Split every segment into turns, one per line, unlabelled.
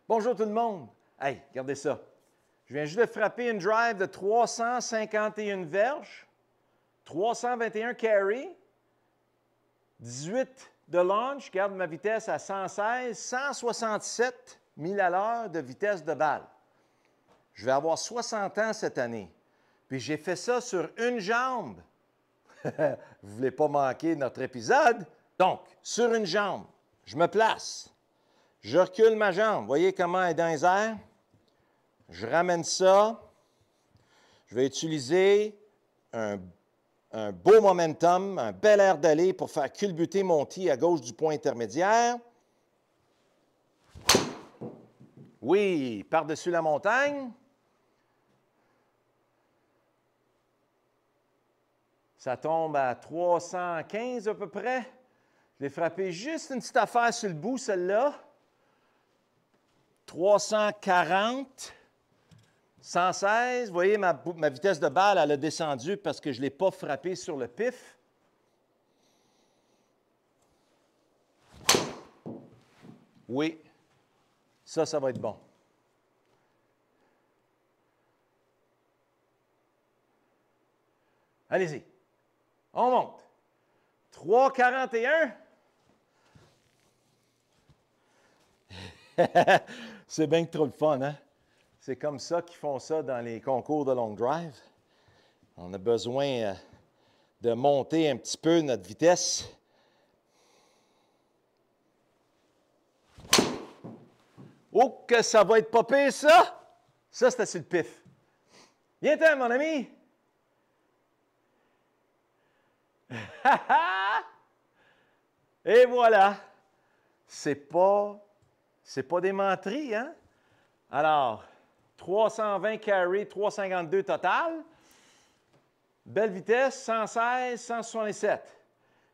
Bonjour tout le monde. Hey, regardez ça. Je viens juste de frapper une drive de 351 verges, 321 carry, 18 de launch, je garde ma vitesse à 116, 167 000 à l'heure de vitesse de balle. Je vais avoir 60 ans cette année. Puis j'ai fait ça sur une jambe. Vous ne voulez pas manquer notre épisode? Donc, sur une jambe, je me place. Je recule ma jambe. Voyez comment elle est dans les airs? Je ramène ça. Je vais utiliser un beau momentum, un bel air d'aller pour faire culbuter mon tee à gauche du point intermédiaire. Oui, par-dessus la montagne. Ça tombe à 315 à peu près. Je l'ai frappé juste une petite affaire sur le bout, celle-là. 340, 116. Vous voyez, ma vitesse de balle, elle a descendu parce que je ne l'ai pas frappé sur le pif. Oui, ça va être bon. Allez-y. On monte. 341. C'est bien que trop le fun, hein? C'est comme ça qu'ils font ça dans les concours de long drive. On a besoin de monter un petit peu notre vitesse. Oh, que ça va être pas pire, ça! Ça, c'était sur le pif. Viens-t'en, mon ami! Et voilà! C'est pas des menteries, hein? Alors, 320 carry, 352 total. Belle vitesse, 116, 167.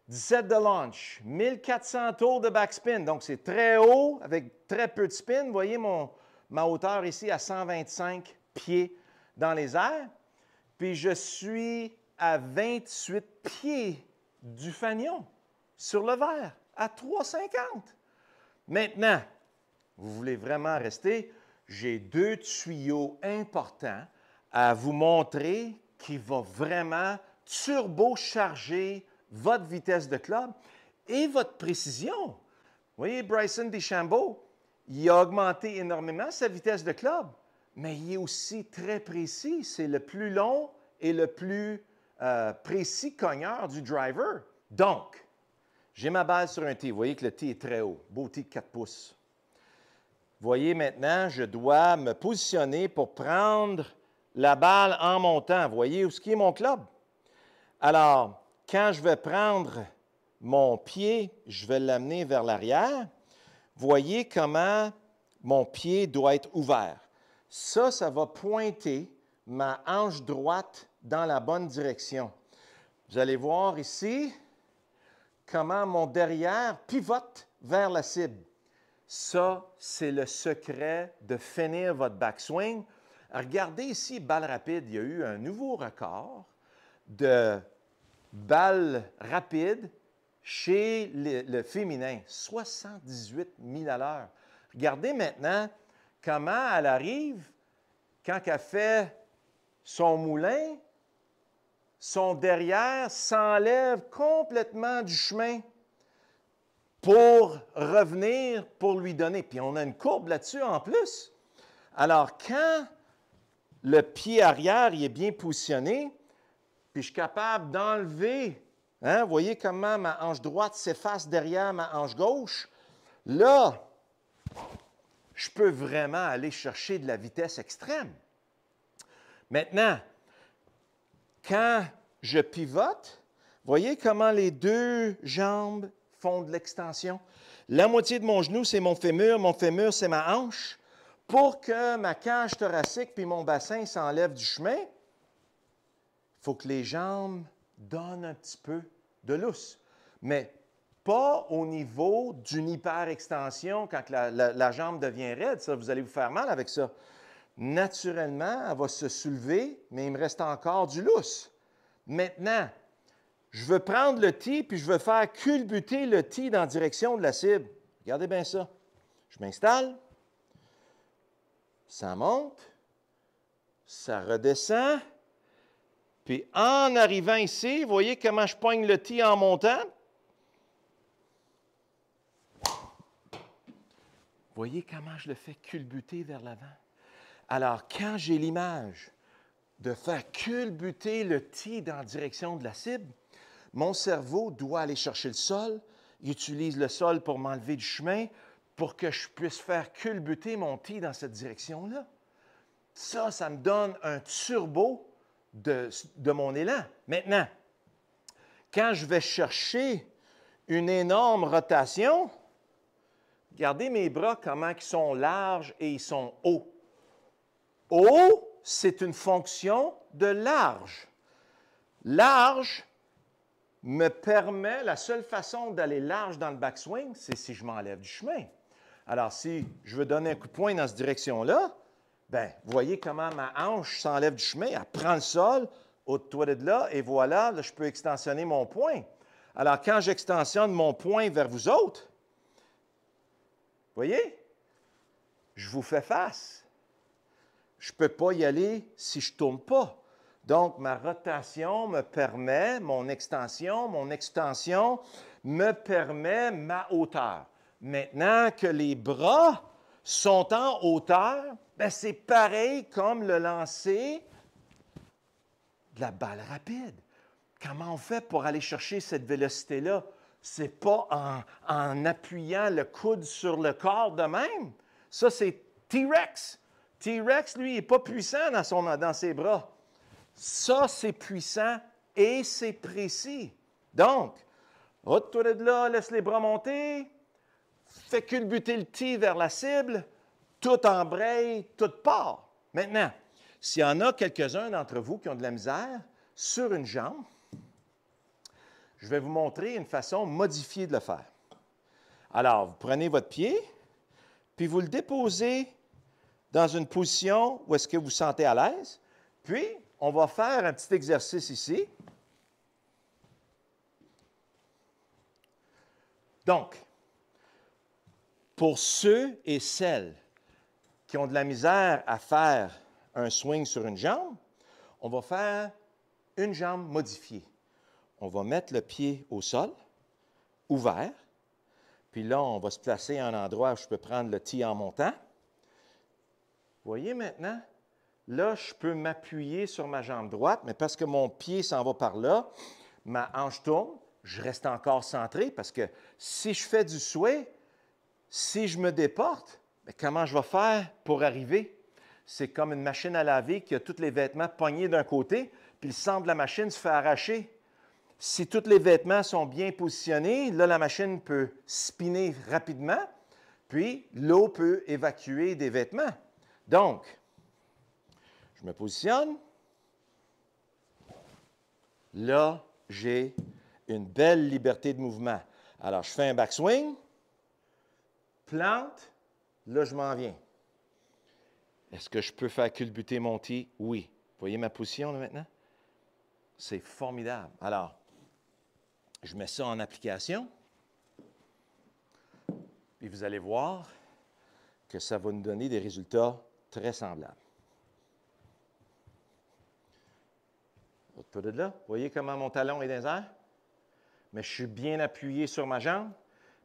17 de launch, 1400 tours de backspin. Donc, c'est très haut avec très peu de spin. Vous voyez ma hauteur ici à 125 pieds dans les airs. Puis, je suis à 28 pieds du fanion sur le verre, à 350. Maintenant, vous voulez vraiment rester, j'ai deux tuyaux importants à vous montrer qui vont vraiment turbo-charger votre vitesse de club et votre précision. Vous voyez, Bryson DeChambeau, il a augmenté énormément sa vitesse de club, mais il est aussi très précis. C'est le plus long et le plus précis cogneur du driver. Donc, j'ai ma balle sur un tee. Vous voyez que le tee est très haut. Beau tee de 4 pouces. Vous voyez maintenant, je dois me positionner pour prendre la balle en montant. Vous voyez où est mon club? Alors, quand je vais prendre mon pied, je vais l'amener vers l'arrière. Voyez comment mon pied doit être ouvert. Ça va pointer ma hanche droite dans la bonne direction. Vous allez voir ici comment mon derrière pivote vers la cible. Ça, c'est le secret de finir votre backswing. Regardez ici, balle rapide, il y a eu un nouveau record de balle rapide chez le féminin, 78 000 à l'heure. Regardez maintenant comment elle arrive quand elle fait son moulin, son derrière s'enlève complètement du chemin pour revenir, pour lui donner. Puis on a une courbe là-dessus en plus. Alors, quand le pied arrière il est bien positionné, puis je suis capable d'enlever, hein, vous voyez comment ma hanche droite s'efface derrière ma hanche gauche, là, je peux vraiment aller chercher de la vitesse extrême. Maintenant, quand je pivote, voyez comment les deux jambes font de l'extension. La moitié de mon genou, c'est mon fémur, c'est ma hanche. Pour que ma cage thoracique puis mon bassin s'enlèvent du chemin, il faut que les jambes donnent un petit peu de lousse. Mais pas au niveau d'une hyperextension quand la jambe devient raide. Ça, vous allez vous faire mal avec ça. Naturellement, elle va se soulever, mais il me reste encore du lousse. Maintenant, je veux prendre le tee, puis je veux faire culbuter le tee dans la direction de la cible. Regardez bien ça. Je m'installe. Ça monte, ça redescend. Puis en arrivant ici, vous voyez comment je pogne le tee en montant? Voyez comment je le fais culbuter vers l'avant? Alors, quand j'ai l'image de faire culbuter le tee dans la direction de la cible, mon cerveau doit aller chercher le sol, il utilise le sol pour m'enlever du chemin pour que je puisse faire culbuter mon tee dans cette direction-là. Ça me donne un turbo de mon élan. Maintenant, quand je vais chercher une énorme rotation, regardez mes bras, comment ils sont larges et ils sont hauts. Haut, c'est une fonction de large. Large me permet, la seule façon d'aller large dans le backswing, c'est si je m'enlève du chemin. Alors, si je veux donner un coup de poing dans cette direction-là, bien, vous voyez comment ma hanche s'enlève du chemin, elle prend le sol, au-dessus de là, et voilà, là, je peux extensionner mon poing. Alors, quand j'extensionne mon poing vers vous autres, vous voyez, je vous fais face. Je ne peux pas y aller si je ne tourne pas. Donc, ma rotation me permet, mon extension me permet ma hauteur. Maintenant que les bras sont en hauteur, bien, c'est pareil comme le lancer de la balle rapide. Comment on fait pour aller chercher cette vélocité-là? Ce n'est pas en appuyant le coude sur le corps de même. Ça, c'est T-Rex. T-Rex, lui, n'est pas puissant dans ses bras. Ça, c'est puissant et c'est précis. Donc, retourne de là, laisse les bras monter, fais culbuter le tee vers la cible, tout embraye, tout part. Maintenant, s'il y en a quelques-uns d'entre vous qui ont de la misère sur une jambe, je vais vous montrer une façon modifiée de le faire. Alors, vous prenez votre pied, puis vous le déposez dans une position où est-ce que vous vous sentez à l'aise, puis on va faire un petit exercice ici. Donc, pour ceux et celles qui ont de la misère à faire un swing sur une jambe, on va faire une jambe modifiée. On va mettre le pied au sol, ouvert, puis là, on va se placer à un endroit où je peux prendre le tee en montant. Vous voyez maintenant? Là, je peux m'appuyer sur ma jambe droite, mais parce que mon pied s'en va par là, ma hanche tourne, je reste encore centré parce que si je fais du sway, si je me déporte, bien, comment je vais faire pour arriver? C'est comme une machine à laver qui a tous les vêtements pognés d'un côté, puis le centre de la machine se fait arracher. Si tous les vêtements sont bien positionnés, là, la machine peut spinner rapidement, puis l'eau peut évacuer des vêtements. Donc, je me positionne. Là, j'ai une belle liberté de mouvement. Alors, je fais un backswing, plante, là, je m'en viens. Est-ce que je peux faire culbuter mon tee? Oui. Vous voyez ma position là, maintenant? C'est formidable. Alors, je mets ça en application, et vous allez voir que ça va nous donner des résultats très semblables. Autour de là, vous voyez comment mon talon est dans les airs? Mais je suis bien appuyé sur ma jambe.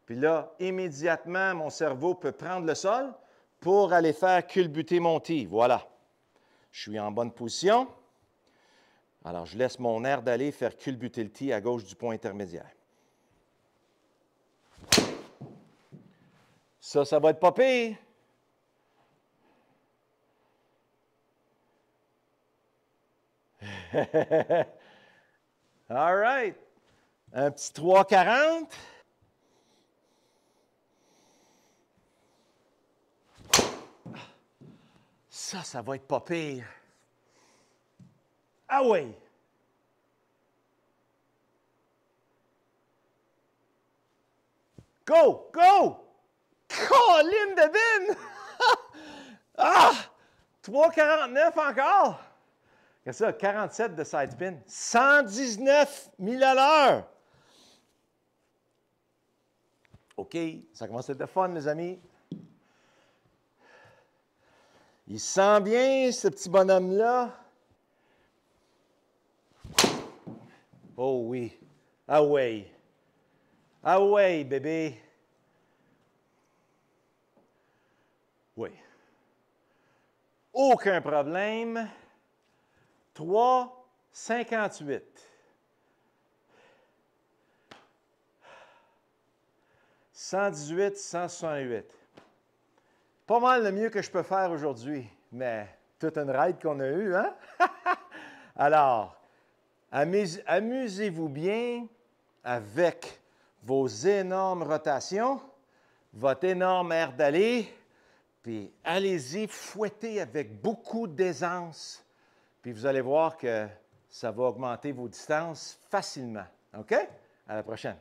Puis là, immédiatement, mon cerveau peut prendre le sol pour aller faire culbuter mon tee. Voilà. Je suis en bonne position. Alors, je laisse mon air d'aller faire culbuter le tee à gauche du point intermédiaire. Ça va être pas pire. All right. Un petit 3,40. Ça va être pas pire. Ah oui! Go! Go! Colline de bin! Ah! 3,49 encore! Qu'est-ce que ça? 47 de side spin. 119 000 à l'heure! OK, ça commence à être de fun, les amis. Il sent bien, ce petit bonhomme-là. Oh oui. Ah ouais. Ah ouais, bébé. Oui. Aucun problème. 3,58. 118, 168. Pas mal le mieux que je peux faire aujourd'hui, mais toute une ride qu'on a eue, hein? Alors, amusez-vous bien avec vos énormes rotations, votre énorme air d'aller, puis allez-y, fouettez avec beaucoup d'aisance, puis vous allez voir que ça va augmenter vos distances facilement. OK? À la prochaine.